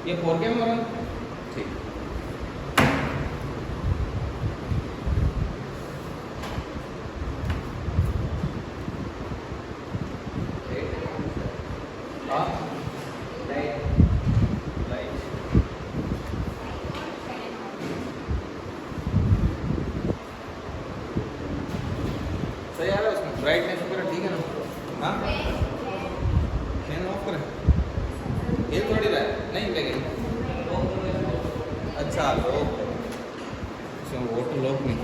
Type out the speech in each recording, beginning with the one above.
ये 4 के में बना ठीक। सही आ रहा है उसमें ब्राइटनेस वगैरह ठीक है ना? हाँ फैन ऑफ करें ये थोड़ी रहा है नहीं लगेगा। अच्छा लॉक इसमें वो तो लॉक नहीं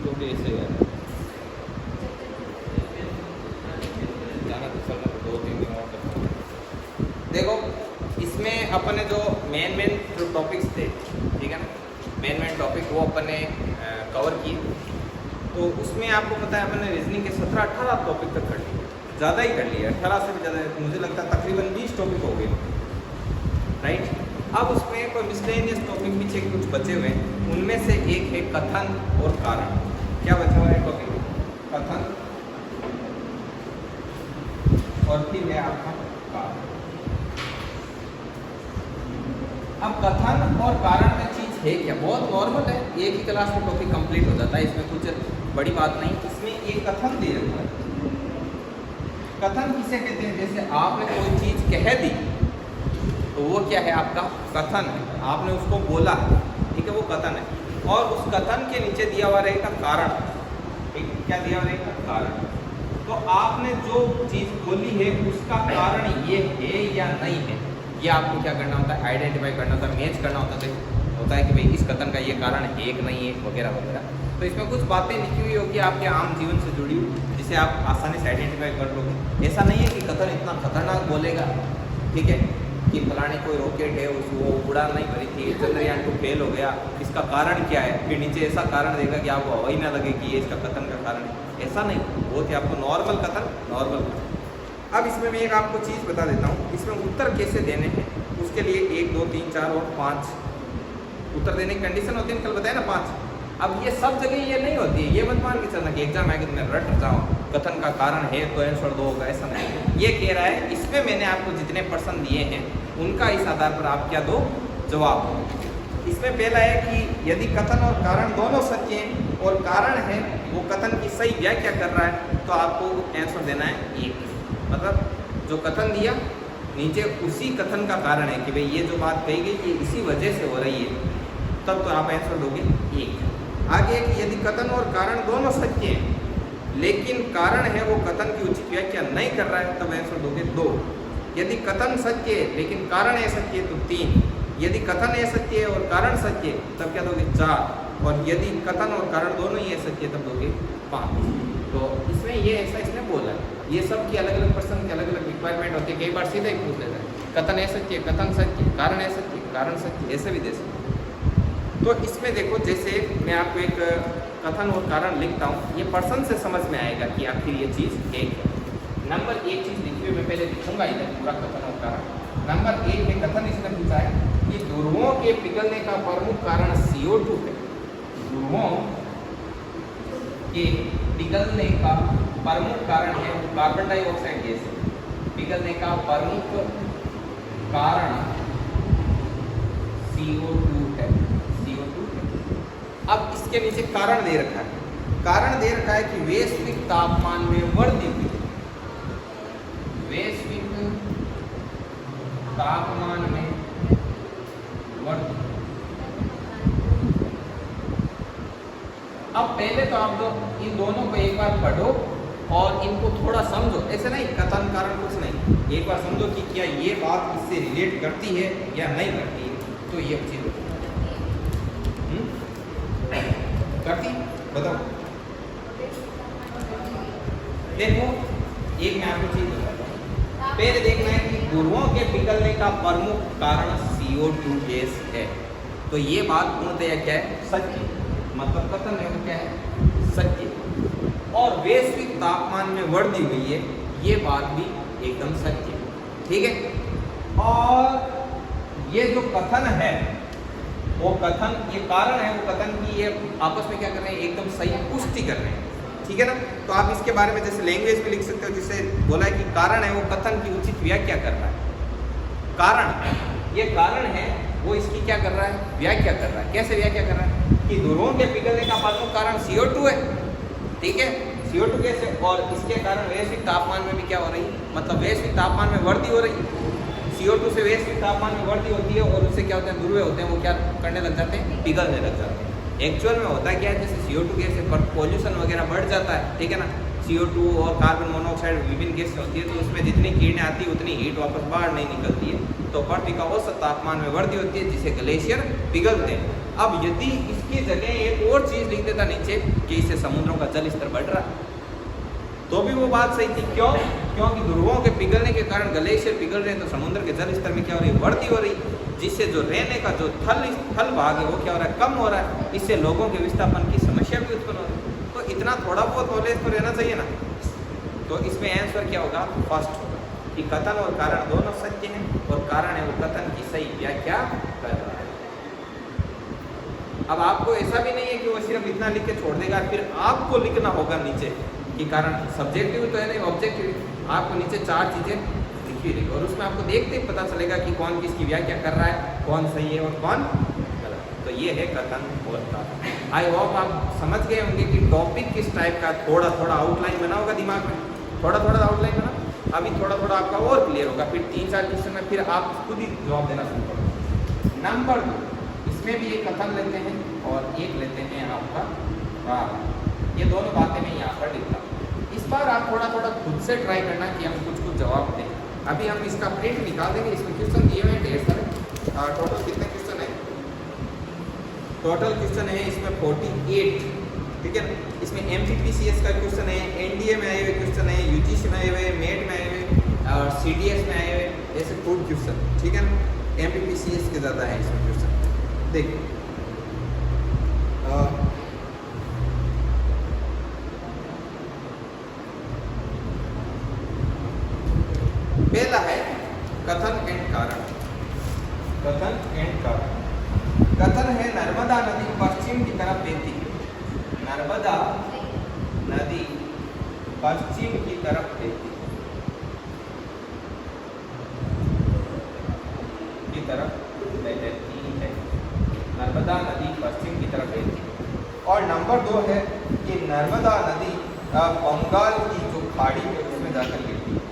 तो भी ऐसे है जाना तो चलना तो 2-3 दिन और करना। देखो इसमें अपने जो मेन जो टॉपिक्स थे ठीक है ना, मेन टॉपिक वो अपने कवर किए। तो उसमें आपको पता है अपने रीजनिंग के 17-18 टॉपिक तक कर लिए, ज़्यादा ही कर लिए, 18 से भी ज़्यादा मुझे लगता है तकरीबन 20 टॉपिक हो गए राइट। अब उसमें कोई मिसलेनियस टॉपिक पीछे कुछ बचे हुए हैं, उनमें से एक है कथन और कारण। क्या बचा हुआ है टॉपिक? कथन और फिर है आपका कारण। अब कथन और कारण में चीज़ है क्या? बहुत नॉर्मल है, एक ही क्लास में टॉपिक कंप्लीट हो जाता है, इसमें कुछ बड़ी बात नहीं। इसमें एक कथन दे रखा है। कथन किसे कहते हैं? जैसे आपने कोई चीज़ कह दी तो वो क्या है? आपका कथन है, आपने उसको बोला ठीक है, वो कथन है। और उस कथन के नीचे दिया हुआ रहेगा कारण, ठीक क्या दिया हुआ रहेगा? कारण। तो आपने जो चीज़ बोली है उसका कारण ये है या नहीं है, ये आपको क्या करना होता है? आइडेंटिफाई करना होता है, मैच करना होता है कि भाई इस कथन का ये कारण है कि नहीं है वगैरह वगैरह। तो इसमें कुछ बातें लिखी हुई होगी आपके आम जीवन से जुड़ी हुई, जिसे आप आसानी से आइडेंटिफाई कर लोगे। ऐसा नहीं है कि कथन इतना खतरनाक बोलेगा ठीक है कि फलाने कोई रॉकेट है उसको उड़ान नहीं भरी थी, चंद्रयान को फेल हो गया, इसका कारण क्या है, फिर नीचे ऐसा कारण देगा कि आपको हवा ही ना लगे कि ये इसका कथन का कारण है। ऐसा नहीं, वो थे आपको नॉर्मल कथन, नॉर्मल। अब इसमें मैं एक आपको चीज़ बता देता हूँ, इसमें उत्तर कैसे देने हैं। उसके लिए 1, 2, 3, 4 और 5 उत्तर देने की कंडीशन होती है, कल बताया ना 5। अब ये सब जगह ये नहीं होती है, ये मत मान के चलना कि एग्जाम आएगा तो मैं रट जाऊँ कथन का कारण है तो आंसर दो होगा, ऐसा नहीं। ये कह रहा है इसमें मैंने आपको जितने प्रश्न दिए हैं उनका इस आधार पर आप क्या दो? जवाब दो। इसमें पहला है कि यदि कथन और कारण दोनों सत्य हैं और कारण है वो कथन की सही व्याख्या कर रहा है तो आपको आंसर देना है 1। मतलब जो कथन दिया नीचे उसी कथन का कारण है कि भाई ये जो बात कही गई ये इसी वजह से हो रही है, तब तो आप आंसर दोगे 1। आगे कि यदि कथन और कारण दोनों सत्य हैं लेकिन कारण है वो कथन की उचित व्याख्या नहीं कर रहा है, तब आंसर दोगे 2। यदि कथन सत्य है लेकिन कारण असत्य है तो 3। यदि कथन असत्य है और कारण सत्य है तब क्या दोगे? 4। और यदि कथन और कारण दोनों ही असत्य है तब दोगे 5। तो इसमें ये ऐसा इसने बोला है। ये सब की अलग अलग पर्सन की अलग अलग रिक्वायरमेंट होती है, कई बार सीधा ही पूछ लेता है कथन असत्य, कथन सत्य, कारण असत्य, कारण सत्य, ऐसे भी दे सकते। तो इसमें देखो जैसे मैं आपको एक कथन और कारण लिखता हूँ, ये पर्सन से समझ में आएगा कि आखिर ये चीज़ है क्या। नंबर 1 चीज़ लिखी हुई मैं पहले लिखूंगा इधर पूरा कथन और कारण। नंबर 1 में कथन इसने पूछा है कि ध्रुवों के पिघलने का प्रमुख कारण CO2 है। ध्रुवों के पिघलने का प्रमुख कारण है कार्बन डाइऑक्साइड गैस है। पिघलने का प्रमुख कारण CO2 है। अब इसके नीचे कारण दे रखा है, कारण दे रखा है कि वैश्विक तापमान में वृद्धि हुई है। वैश्विक तापमान में वृद्धि। अब पहले तो आप लोग इन दोनों को एक बार पढ़ो और इनको थोड़ा समझो, ऐसे नहीं कथन कारण कुछ नहीं, एक बार समझो कि क्या ये बात इससे रिलेट करती है या नहीं करती है। तो ये चीज करती बताओ। देखो एक मैं आपको चीज बताता हूँ, पहले देखना है कि ध्रुवों के पिघलने का प्रमुख कारण CO2 गैस है। तो ये बात पूर्णतः क्या है? सत्य, मतलब कथन है वो क्या है? सत्य। और वैश्विक तापमान में वृद्धि हुई है, ये बात भी एकदम सत्य है, ठीक है। और ये जो कथन है वो कथन, ये कारण है वो कथन की ये आपस में क्या कर रहे हैं? एकदम सही पुष्टि कर रहे हैं। ठीक है ना। तो आप इसके बारे में जैसे लैंग्वेज में लिख सकते हो, जिससे बोला है कि कारण है वो कथन की उचित व्याख्या कर रहा है। कारण, ये कारण है वो इसकी क्या कर रहा है, व्याख्या कर रहा है। कैसे व्याख्या कर रहा है कि ध्रुवों के पिघलने का प्रमुख कारण CO2 है, ठीक है। CO2 कैसे, और इसके कारण वैश्विक तापमान में भी क्या हो रही है, मतलब वैश्विक तापमान में वृद्धि हो रही है। CO2 से वैश्विक तापमान में वृद्धि होती है और उससे क्या होता है, ध्रुव होते हैं वो क्या करने लग जाते हैं, पिघलने लग जाते हैं। एक्चुअल में होता क्या है, जैसे CO2 गैस से पॉल्यूशन वगैरह बढ़ जाता है, ठीक है ना। CO2 और कार्बन मोनोऑक्साइड विभिन्न गैस होती है, तो उसमें जितनी किरणें आती है उतनी हीट वापस बाहर नहीं निकलती है, तो पृथ्वी का औसत तापमान में वृद्धि होती है, जिससे ग्लेशियर पिघलते हैं। अब यदि इसकी जगह एक और चीज़ लिख देता नीचे कि इससे समुद्रों का जल स्तर बढ़ रहा है, तो भी वो बात सही थी। क्यों? क्योंकि ध्रुवों के पिघलने के कारण ग्लेशियर पिघल रहे हैं, तो समुद्र के जल स्तर में क्या हो रही है, वृद्धि हो रही, जिससे जो रहने का जो थल भाग है वो क्या हो रहा है, कम हो रहा है। इससे लोगों के विस्थापन की समस्या भी उत्पन्न हो रही है। तो इतना थोड़ा बहुत नॉलेज तो रहना चाहिए ना। तो इसमें आंसर क्या होगा, फर्स्ट होगा कि कथन और कारण दोनों सत्य हैं, और कारण है वो कथन की सही व्याख्या कर रहा है। अब आपको ऐसा भी नहीं है कि वो सिर्फ इतना लिख के छोड़ देगा, फिर आपको लिखना होगा नीचे कि कारण सब्जेक्टिव तो है नहीं, ऑब्जेक्टिव। आपको नीचे 4 चीज़ें लिखी रहेगी और उसमें आपको देखते ही पता चलेगा कि कौन किसकी व्याख्या कर रहा है, कौन सही है और कौन गलत। तो ये है कथन और कारण। आई होप आप समझ गए होंगे कि टॉपिक किस टाइप का, थोड़ा थोड़ा आउटलाइन बना होगा दिमाग में, थोड़ा थोड़ा आउटलाइन बना। अभी थोड़ा थोड़ा आपका और क्लियर होगा, फिर 3-4 क्वेश्चन में फिर आप खुद ही जवाब देना शुरू करोगे। नंबर 2, इसमें भी एक कथन लेते हैं और एक लेते हैं आपका कारण। ये दोनों बातें मैं यहाँ पर लिखता हूँ। इस बार आप थोड़ा थोड़ा खुद से ट्राई करना कि हम कुछ जवाब दें। अभी हम इसका प्रिंट निकाल देंगे, इसमें क्वेश्चन दिए हुए हैं ढेर सारे। टोटल कितने क्वेश्चन है, टोटल क्वेश्चन है इसमें 48, ठीक है ना। इसमें MPPCS का क्वेश्चन है, NDA में आए हुए क्वेश्चन है, UGC में आए हुए, MET में आए हुए और CDS में आए हुए, ऐसे फूड क्वेश्चन, ठीक है ना। MPPCS के ज़्यादा है इसमें क्वेश्चन। देखिए पहला है कथन एंड कारण। कथन एंड कारण। कथन है नर्मदा नदी पश्चिम की तरफ बहती है। नर्मदा नदी पश्चिम की तरफ बहती है। नर्मदा नदी पश्चिम की तरफ बहती है। और नंबर 2 है कि नर्मदा नदी बंगाल की जो खाड़ी है उसमें जाकर गिरती है।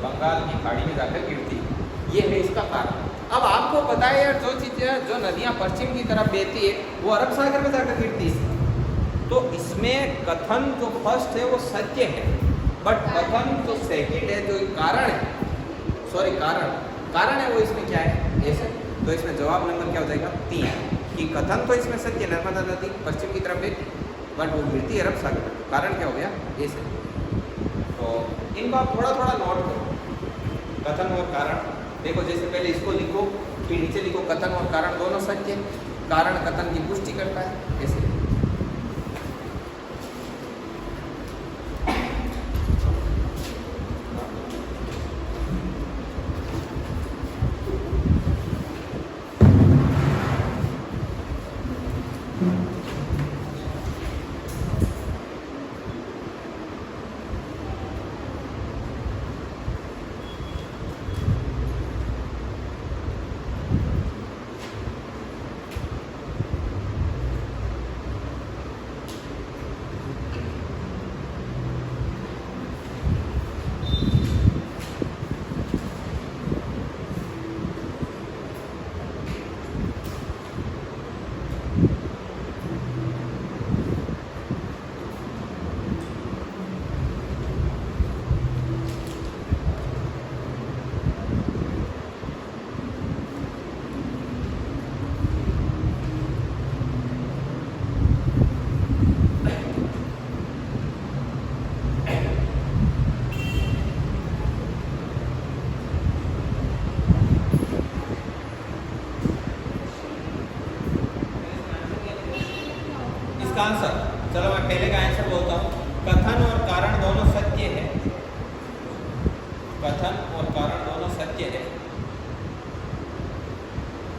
बंगाल की खाड़ी में जाकर गिरती है, ये है इसका कारण। अब आपको पता है यार, जो चीज़ें जो नदियाँ पश्चिम की तरफ बहती है वो अरब सागर में जाकर गिरती है। तो इसमें कथन जो फर्स्ट है वो सत्य है, बट कथन जो सेकंड है, जो कारण है, सॉरी कारण है वो इसमें क्या है, ऐसे। तो इसमें जवाब नंबर क्या हो जाएगा, 3, कि कथन तो इसमें सत्य है, नर्मदा नदी पश्चिम की तरफ बहती, बट वो गिरती है अरब सागर में। कारण क्या हो गया, ऐसे। तो इनको आप थोड़ा थोड़ा नोट करो, कथन और कारण। देखो जैसे पहले इसको लिखो, फिर नीचे लिखो कथन और कारण दोनों सत्य है, कारण कथन की पुष्टि करता है, ऐसे। आंसर, चलो मैं पहले का आंसर बोलता हूँ। कथन और कारण दोनों सत्य है, कथन और कारण दोनों सत्य है,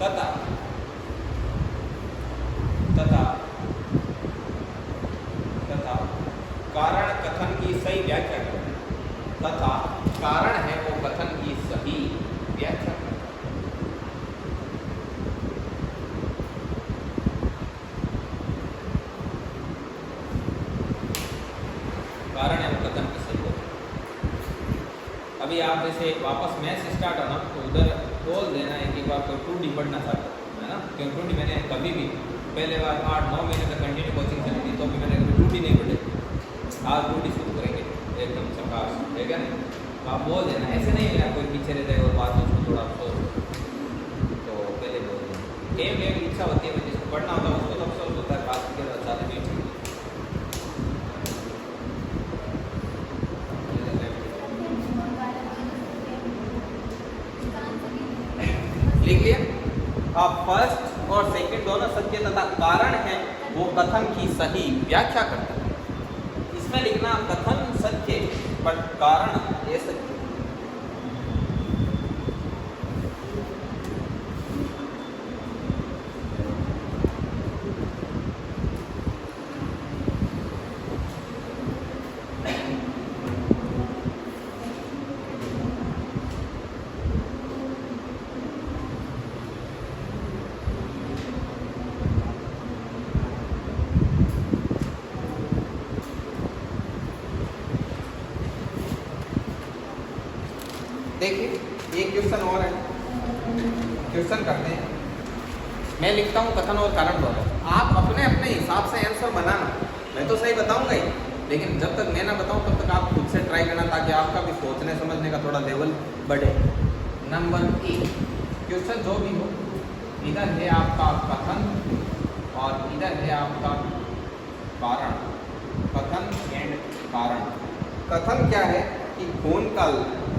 तथा तथा कारण है वो कथन की सही व्याख्या करता है। कारण है वो कथन की सही व्याख्या। अभी आप जैसे वापस मैच स्टार्ट होना तो उधर बोल देना है कि बार कोई 2D पढ़ना चाहता है ना, क्योंकि 2D मैंने कभी भी पहले बार 8-9 महीने तक कंटिन्यू कोचिंग चली थी तो भी मैंने कभी 2D नहीं पढ़े। आज 2D शुरू करेंगे एकदम सकाश, ठीक है ना। तो आप बोल देना, ऐसे नहीं मेरा कोई पीछे रहता है और बाद में उसको थोड़ा अफसोस, तो पहले बोल देना। गेम में इच्छा होती है जिसको पढ़ना होता है उसको तो अफसोस होता है, बात के बाद ज़्यादा नहीं चाहिए। लिख लिया। अब फर्स्ट और सेकंड दोनों सत्य तथा कारण है वो कथन की सही व्याख्या करता है। इसमें लिखना कथन सत्य पर कारण ये सत्य। देखिए एक क्वेश्चन और है, क्वेश्चन करते हैं। मैं लिखता हूँ कथन और कारण दोनों, आप अपने अपने हिसाब से आंसर बनाना। मैं तो सही बताऊंगा ही, लेकिन जब तक मैं ना बताऊं तब तक आप खुद से ट्राई करना ताकि आपका भी सोचने समझने का थोड़ा लेवल बढ़े। नंबर 1 क्वेश्चन जो भी हो, इधर है आपका कथन और इधर है आपका कारण। कथन एंड कारण। कथन क्या है कि खून का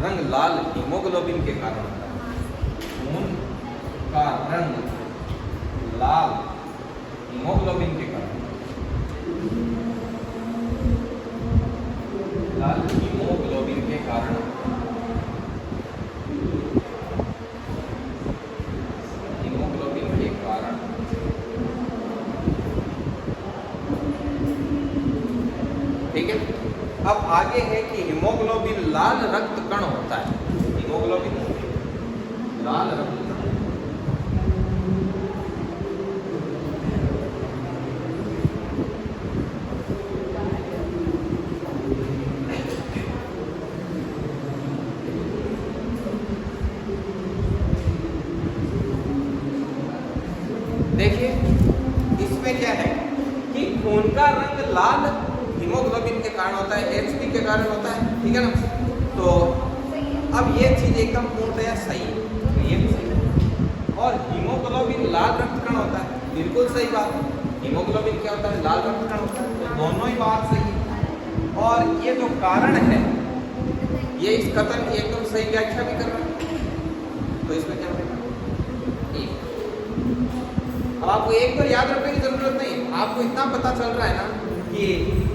रंग लाल हीमोग्लोबिन के कारण होता है। खून का रंग लाल हीमोग्लोबिन के कारण, लाल हीमोग्लोबिन के कारण, हीमोग्लोबिन के कारण। ठीक है। अब आगे है कि हीमोग्लोबिन लाल रक्त कण होता है। हीमोग्लोबिन लाल रक्त कण। देखिए इसमें क्या है कि खून का रंग लाल हीमोग्लोबिन के कारण होता है, एचपी के कारण होता है, ठीक है ना। तो अब ये चीज एकदम पूर्णतया सही है, तो ये भी सही है। और हीमोग्लोबिन लाल रक्त कण होता है, बिल्कुल सही बात है। हीमोग्लोबिन क्या होता है? लाल रक्त कण होता है, तो दोनों ही बात सही है। और ये जो कारण है ये इस कथन की एकदम सही व्याख्या भी कर रहा है। तो इसमें क्या होगा? अब आपको एक बार याद रखने की जरूरत नहीं है, आपको इतना पता चल रहा है ना कि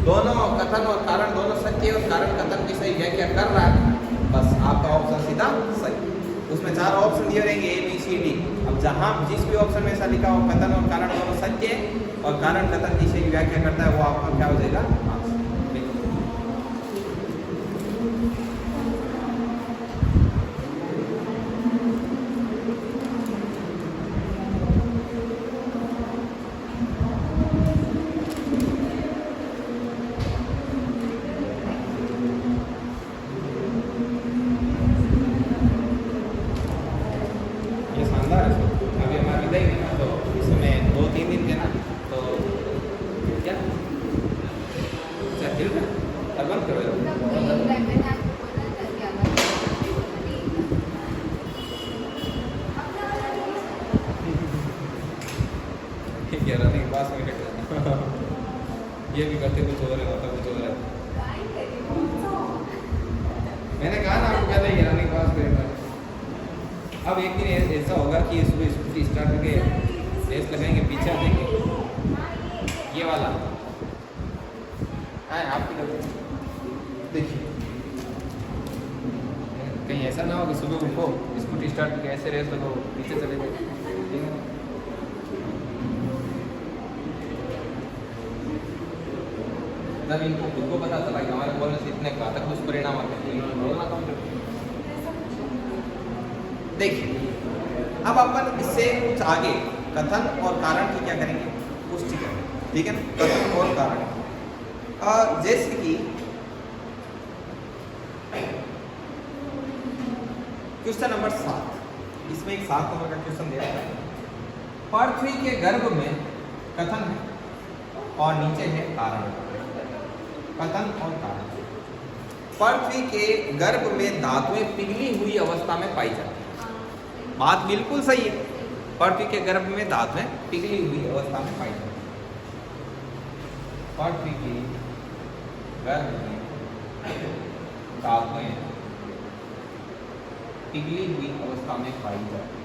दोनों कथन और कारण दोनों सत्य और कारण कथन की सही व्याख्या कर रहा है, बस आपका ऑप्शन सीधा सही। उसमें 4 ऑप्शन दिए रहेंगे A B C D। अब जहां जिस भी ऑप्शन में ऐसा लिखा हो कथन और कारण दोनों सत्य और कारण कथन की सही व्याख्या करता है, वो आपका क्या हो जाएगा? ये भी करते कुछ और है, होता कुछ और है। मैंने कहा ना आपको पहले ही रनिंग पास करेगा। अब एक दिन ऐसा होगा कि सुबह स्कूटी स्टार्ट करके रेस लगाएंगे, पीछे देंगे ये वाला है आपकी गलती। देखिए कहीं ऐसा ना हो कि सुबह उठो स्कूटी स्टार्ट करके ऐसे रेस लगाओ पीछे चले गए, ठीक है। जब इनको खुद को पता चला कि हमारे बोलने से इतने घातक दुष्परिणाम आते हैं, तो बोलना कम कर। देखिए अब अपन इससे कुछ आगे कथन और कारण की क्या करेंगे, पुष्टि करेंगे, ठीक है ना। कथन और कारण, जैसे कि क्वेश्चन नंबर 7, इसमें एक 7 नंबर का क्वेश्चन दिया है। पृथ्वी के गर्भ में कथन है और नीचे है कारण। कथन और कारण, पृथ्वी के गर्भ में धातुएं पिघली हुई अवस्था में पाई जाती है। बात बिल्कुल सही है, पृथ्वी के गर्भ में धातुएं पिघली हुई अवस्था में पाई जाती है। पृथ्वी के गर्भ में धातुएं पिघली हुई अवस्था में पाई जाती है।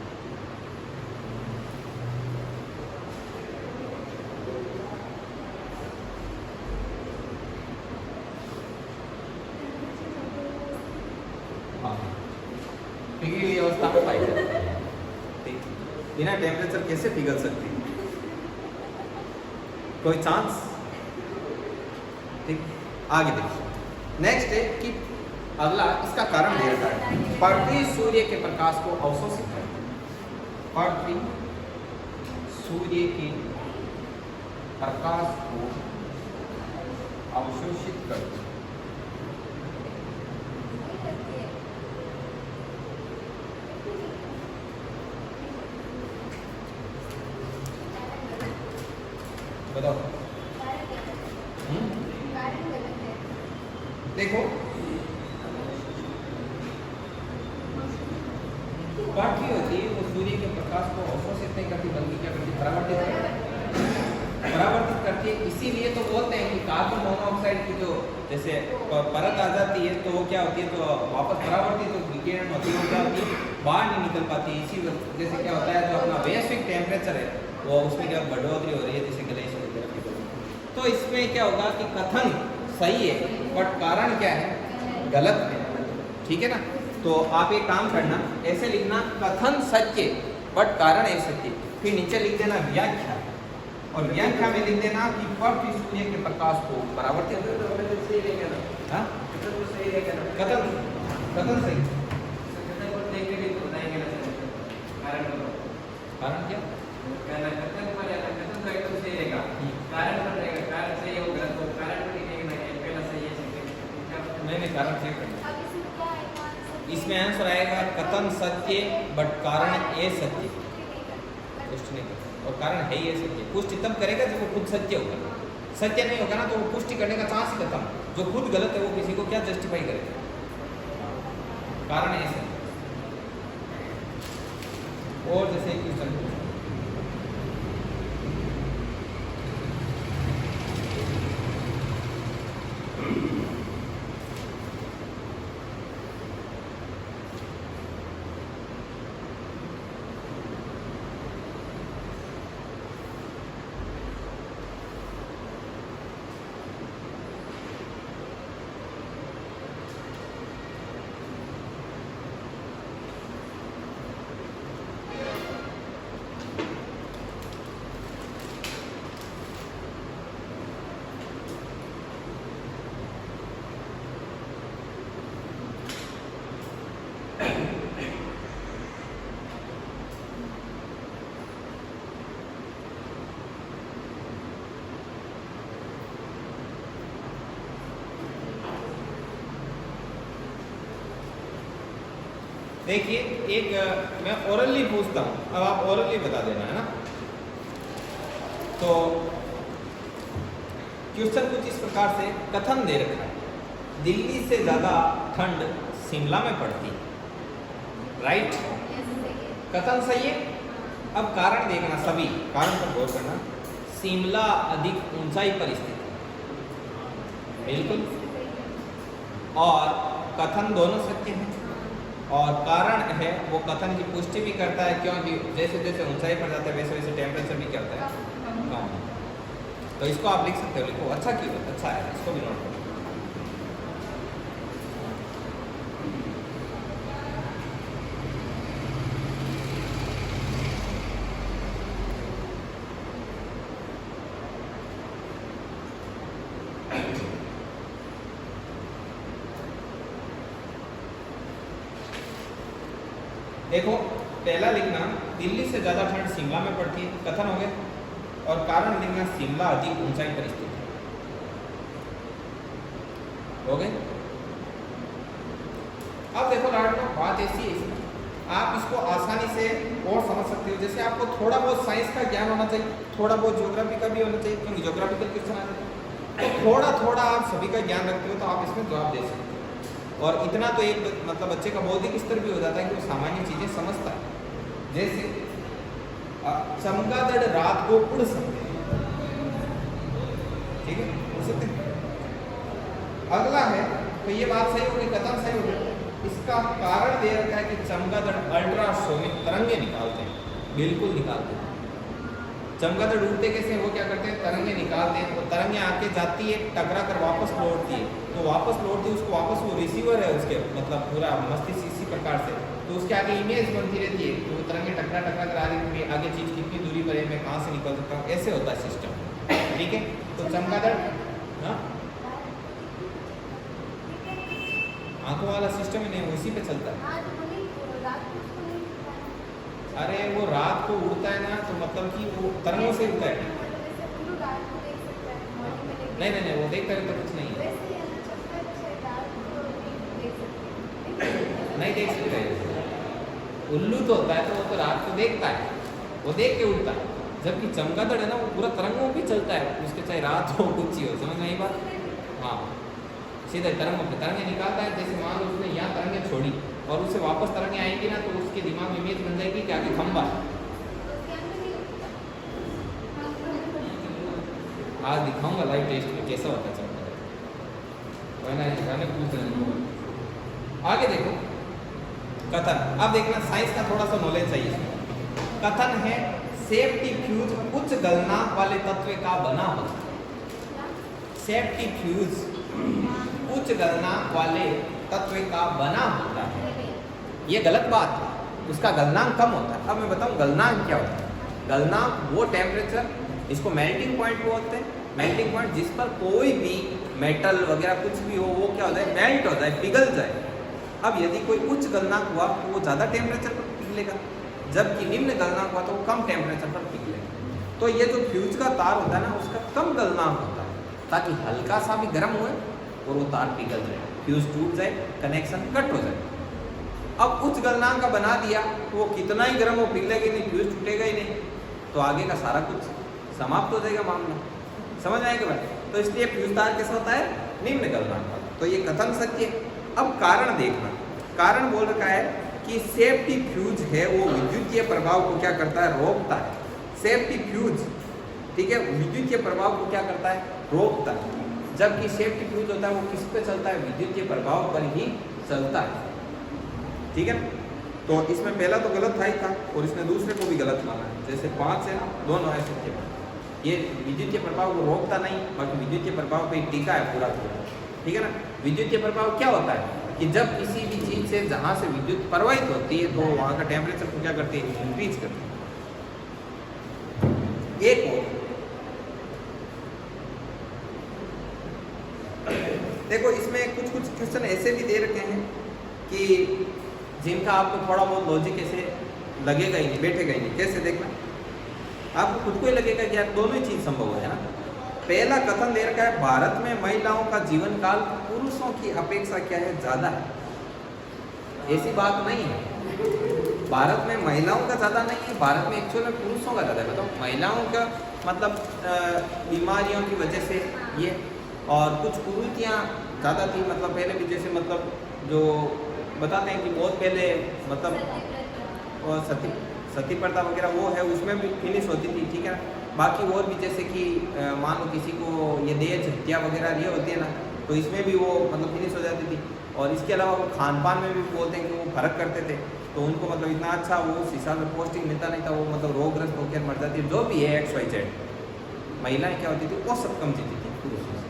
पिघली हुई अवस्था में पाई जाती है। ठीक, बिना टेम्परेचर कैसे पिघल सकती है, कोई चांस। ठीक, आगे देखिए। नेक्स्ट है कि अगला इसका कारण दे रखा है, पृथ्वी सूर्य के प्रकाश को अवशोषित करती है। पृथ्वी सूर्य के प्रकाश को अवशोषित करती है। बताओ। देखो पृथ्वी होती है वो सूर्य के प्रकाश को अवशोषित नहीं करती, बल्कि क्या करती, परावर्तित करती है। इसीलिए तो बोलते हैं कि कार्बन मोनोऑक्साइड की जो जैसे परत आ जाती है तो वो क्या होती है, तो वापस परावर्तित जो विकिरण होती है वो क्या होती है, बाहर नहीं निकल पाती। इसी जैसे क्या होता है, जो अपना वैश्विक टेम्परेचर है वो उसमें क्या बढ़ोतरी हो रही है, जैसे ग्लेशियर। तो इसमें क्या होगा कि कथन सही है बट कारण क्या है, गलत है। ठीक है ना। तो आप एक काम करना, ऐसे लिखना कथन सत्य बट कारण असत्य, फिर नीचे लिख देना व्याख्या, और व्याख्या में लिख देना कि पृथ्वी सूर्य के प्रकाश को परावर्तित हाँ? कथन कथन सही, कारण क्या, नहीं कारण सही करना। इसमें आंसर आएगा कथन सत्य बट कारण ए सत्य, पुष्टि नहीं करता, और कारण है ये सत्य। पुष्टि तब करेगा जब वो खुद सत्य होगा, सत्य नहीं होगा ना तो वो पुष्टि करने का चांस ही खत्म। जो खुद गलत है वो किसी को क्या जस्टिफाई करेगा, कारण ए सत्य। और जैसे क्वेश्चन देखिए, एक मैं ओरली पूछता हूँ, अब आप ओरली बता देना, है ना। तो क्वेश्चन कुछ इस प्रकार से कथन दे रखा है, दिल्ली से ज़्यादा ठंड शिमला में पड़ती है, राइट। कथन सही है। अब कारण देखना, सभी कारण पर गौर करना। शिमला अधिक ऊंचाई पर स्थित है, बिल्कुल, और कथन दोनों सत्य हैं। और कारण है वो कथन की पुष्टि भी करता है, क्योंकि जैसे जैसे ऊंचाई पर जाता है वैसे वैसे टेम्परेचर भी क्या होता है, कम। तो इसको आप लिख सकते हो, लिखो, अच्छा क्यों, अच्छा है, इसको भी नोट करो। देखो पहला लिखना दिल्ली से ज़्यादा ठंड शिमला में पड़ती है, कथन हो गया। और कारण लिखना शिमला अधिक ऊंचाई पर स्थित है, हो गए। अब देखो लाडलो, बात ऐसी है इसमें, आप इसको आसानी से और समझ सकते हो। जैसे आपको थोड़ा बहुत साइंस का ज्ञान होना चाहिए, थोड़ा बहुत ज्योग्राफी का भी होना चाहिए, क्योंकि ज्योग्राफिकल क्वेश्चन आ जाता है, तो थोड़ा थोड़ा आप सभी का ज्ञान रखते हो तो आप इसमें जवाब दे सकते हो। और इतना तो एक मतलब बच्चे का बौद्धिक स्तर भी हो जाता है कि वो सामान्य चीज़ें समझता है। जैसे चमगादड़ रात को उड़ सकते हैं, ठीक है, उड़ सकते हैं। अगला है, तो ये बात सही होगी, कथन सही होगी। इसका कारण दे रखा है कि चमगादड़ अल्ट्रासोनिक तरंगे निकालते हैं, बिल्कुल निकालते हैं। चमगादड़ उड़ते कैसे, वो क्या करते हैं, तरंगे निकालते हैं, तो तरंगे आके जाती है, टकरा कर वापस लौटती है, तो वापस लौटती है, उसको वापस वो रिसीवर है उसके मतलब पूरा मस्तिष्क इसी प्रकार से, तो उसके आगे इमेज बनती रहती है कि वो तरंगे टकरा टकरा कर आ रही है, आगे चीज़ कितनी दूरी पर है, मैं कहाँ से निकल सकता हूँ, ऐसे होता है सिस्टम, ठीक है। तो चमगादड़ आंखों वाला सिस्टम ही नहीं, उसी पे चलता है। अरे वो रात को उड़ता है ना, तो मतलब कि वो तरंगों से उड़ता है। नहीं नहीं नहीं, वो देखता है तो कुछ नहीं है, नहीं देख सकते। उल्लू तो होता है तो वो तो रात को देखता है, वो देख के उड़ता है, जबकि चमगादड़ है ना वो पूरा तरंगों पे चलता है, उसके चाहे रात हो कुछ ही हो, समझ में आई बात। हाँ, सीधे तरंगों पे तरंगे निकालता है। जैसे मान लो उसने यहाँ तरंगे छोड़ी और उससे वापस तरंगे आएंगी ना, तो उसके दिमाग में इमेज बन जाएगी कि आगे खंबा है। आज दिखाऊंगा लाइव टेस्ट में कैसा होता है चमगादड़। आगे देखो कथन, अब देखना साइंस का थोड़ा सा नॉलेज चाहिए। कथन है सेफ्टी फ्यूज उच्च गलनांक वाले तत्व का बना होता। सेफ्टी फ्यूज उच्च गलनांक वाले तत्व का बना होता है, ये गलत बात है, उसका गलनांक कम होता है। अब मैं बताऊं गलनांक क्या होता है। गलनांक वो टेम्परेचर, इसको मेल्टिंग पॉइंट बोलते हैं, मेल्टिंग पॉइंट जिस पर कोई भी मेटल वगैरह कुछ भी हो वो क्या हो जाए, मेल्ट हो जाए, पिघल जाए। अब यदि कोई उच्च गलनांक हुआ तो वो ज़्यादा टेम्परेचर पर पिघलेगा, जबकि निम्न गलनांक हुआ तो वो कम टेम्परेचर पर पिघलेगा। तो ये जो फ्यूज का तार होता है ना, उसका कम गलनांक होता है, ताकि हल्का सा भी गर्म हुए और वो तार पिघल जाए, फ्यूज टूट जाए, कनेक्शन कट हो जाए। अब उच्च गलनांक का बना दिया तो वो कितना ही गर्म हो, पिघलेगा नहीं, फ्यूज टूटेगा ही नहीं, तो आगे का सारा कुछ समाप्त हो जाएगा मामला। समझ आएगा भाई। तो इसलिए फ्यूज तार कैसा होता है, निम्न गलनांक का। तो ये कथन सत्य है। अब कारण देखना, कारण बोल रखा है कि सेफ्टी फ्यूज है वो विद्युतीय प्रभाव को क्या करता है, रोकता है। सेफ्टी फ्यूज, ठीक है, विद्युतीय प्रभाव को क्या करता है, रोकता है। जबकि सेफ्टी फ्यूज होता है वो किस पे चलता है, विद्युतीय प्रभाव पर ही चलता है, ठीक है। तो इसमें पहला तो गलत था ही था और इसने दूसरे को भी गलत माना है। जैसे 5 है ना, दोनों ऐसे थे, ये विद्युतीय प्रभाव को रोकता नहीं, बाकी विद्युतीय प्रभाव पे टीका है पूरा पूरा, ठीक है ना। विद्युतीय प्रभाव क्या होता है कि जब किसी भी चीज़ से जहाँ से विद्युत प्रवाहित होती है तो वहाँ का टेम्परेचर को क्या करती है, इंक्रीज करती है। एक और देखो, इसमें कुछ कुछ क्वेश्चन ऐसे भी दे रखे हैं कि जिनका आपको थोड़ा बहुत लॉजिक ऐसे लगेगा ही नहीं, बैठेगा ही नहीं। कैसे देखना, आपको खुद को ही लगेगा कि यार दोनों ही चीज़ संभव है ना। पहला कथन दे रखा है भारत में महिलाओं का जीवन काल पुरुषों की अपेक्षा क्या है, ज़्यादा है। ऐसी बात नहीं है, भारत में महिलाओं का ज़्यादा नहीं है, भारत में एक्चुअल में पुरुषों का ज़्यादा है। बताओ, महिलाओं का मतलब बीमारियों की वजह से ये, और कुछ कुरीतियाँ ज़्यादा थी, मतलब पहले भी जैसे मतलब जो बताते हैं कि बहुत पहले मतलब और सती प्रथा वगैरह वो है, उसमें भी फिनिश होती थी, ठीक है। बाकी और भी जैसे कि मान लो किसी को ये दहेज हत्या वगैरह ये होती है ना, तो इसमें भी वो मतलब फिनिश हो जाती थी। और इसके अलावा वो खान पान में भी बोलते हैं कि वो फर्क करते थे, तो उनको मतलब इतना अच्छा वो उस हिसाब से पोस्टिंग मिलता नहीं था, वो मतलब रोगग्रस्त होकर मर जाती है। जो भी है XYZ, महिलाएं क्या होती थी, औसत कम जीती थी पुरुषों से।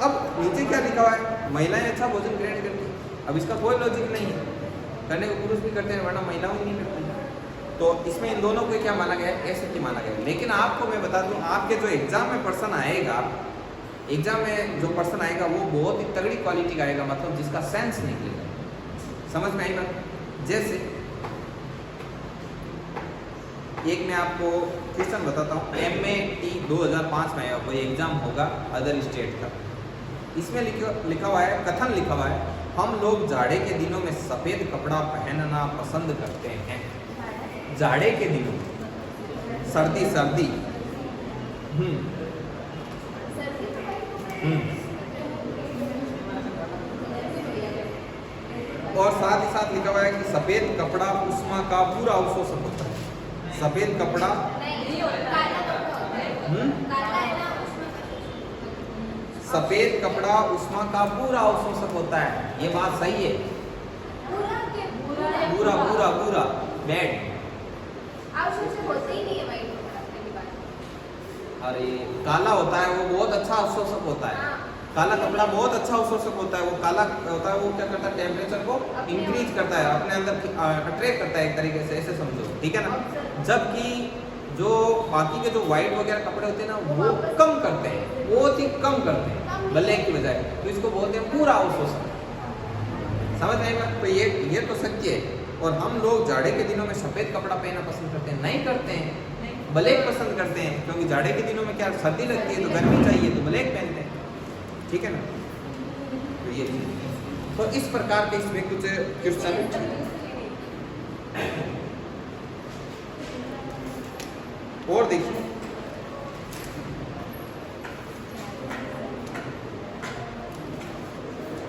अब नीचे क्या लिखा हुआ है, महिलाएं अच्छा भोजन ग्रहण करती है। अब इसका कोई लॉजिक नहीं है, करने को पुरुष भी करते हैं वरना महिलाओं ही नहीं करती। तो इसमें इन दोनों को क्या माना गया है, ऐसे माना गया है। लेकिन आपको मैं बता दूं, आपके जो एग्जाम में पर्सन आएगा, एग्जाम में जो पर्सन आएगा वो बहुत ही तगड़ी क्वालिटी का आएगा, मतलब जिसका सेंस निकलेगा। समझ में आई बात। जैसे एक मैं आपको क्वेश्चन बताता हूँ, MAT 2005 में कोई एग्जाम होगा अदर स्टेट का, इसमें लिखा हुआ है, कथन लिखा हुआ है, हम लोग जाड़े के दिनों में सफ़ेद कपड़ा पहनना पसंद करते हैं। जाड़े के दिनों में, सर्दी सर्दी और साथ ही साथ लिखा हुआ है कि सफ़ेद कपड़ा उष्मा का पूरा अवशोषक होता है। सफ़ेद कपड़ा सफ़ेद कपड़ा उष्मा का पूरा अवशोषक होता है। ये बात सही है? पूरा पूरा पूरा बैड। अरे काला होता है वो बहुत अच्छा अवशोषक होता है। काला कपड़ा बहुत अच्छा अवशोषक होता है। वो काला होता है, वो क्या करता है, टेम्परेचर को इंक्रीज करता है, अपने अंदर अट्रैक्ट करता है एक तरीके से, ऐसे समझो, ठीक है ना। जबकि जो बाकी के जो वाइट वगैरह कपड़े होते हैं ना, वो कम करते हैं, बहुत ही कम करते हैं ब्लैक की बजाय, तो इसको बोलते हैं पूरा अवशोषक। समझ आएगा? तो ये तो सत्य है। और हम लोग जाड़े के दिनों में सफ़ेद कपड़ा पहनना पसंद करते हैं? नहीं करते हैं, ब्लैक पसंद करते हैं, क्योंकि जाड़े के दिनों में क्या सर्दी लगती है तो गर्मी चाहिए तो ब्लैक पहनते हैं, ठीक है ना। तो ये तो इस प्रकार के इसमें कुछ क्वेश्चन और देखिए,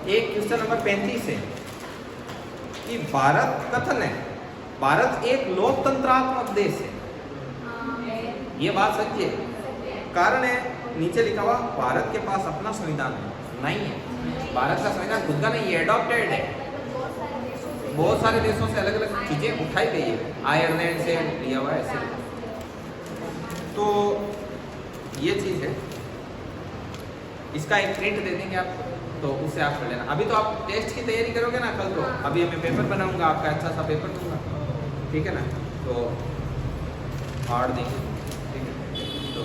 एक क्वेश्चन नंबर 35 है कि भारत कथन है, भारत एक लोकतंत्रात्मक देश है। ये बात सच्ची है? कारण है नीचे लिखा हुआ, भारत के पास अपना संविधान नहीं है। भारत का संविधान खुद का नहीं है, एडॉप्टेड है। बहुत सारे देशों से अलग अलग चीजें उठाई गई है, आयरलैंड से लिया हुआ है ऐसे। तो ये चीज है, इसका एक प्रिंट दे देंगे आप, तो उससे आप कर लेना। अभी तो आप टेस्ट की तैयारी करोगे ना कल, तो अभी मैं पेपर बनाऊंगा आपका, अच्छा सा पेपर दूंगा, ठीक है ना। तो हार्ड देंगे, ठीक है। तो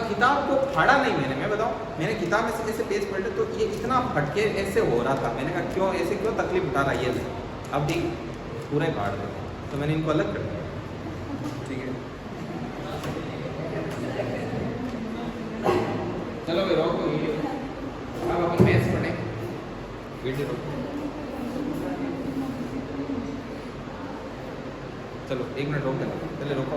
किताब को फाड़ा नहीं मैंने, मैं बताऊं, मैंने किताब में से जैसे पेज पलटे तो ये इतना फटके ऐसे हो रहा था, मैंने कहा क्यों ऐसे, क्यों तकलीफ उठा रहा है ये। अब ठीक पूरा ही फाड़ देते, तो मैंने इनको अलग कर दिया, ठीक है। चलो भाई रोको वीडियो, अब अपन मैथ्स पढ़ें, वीडियो रोको। चलो 1 मिनट रोक देना, चले रोको।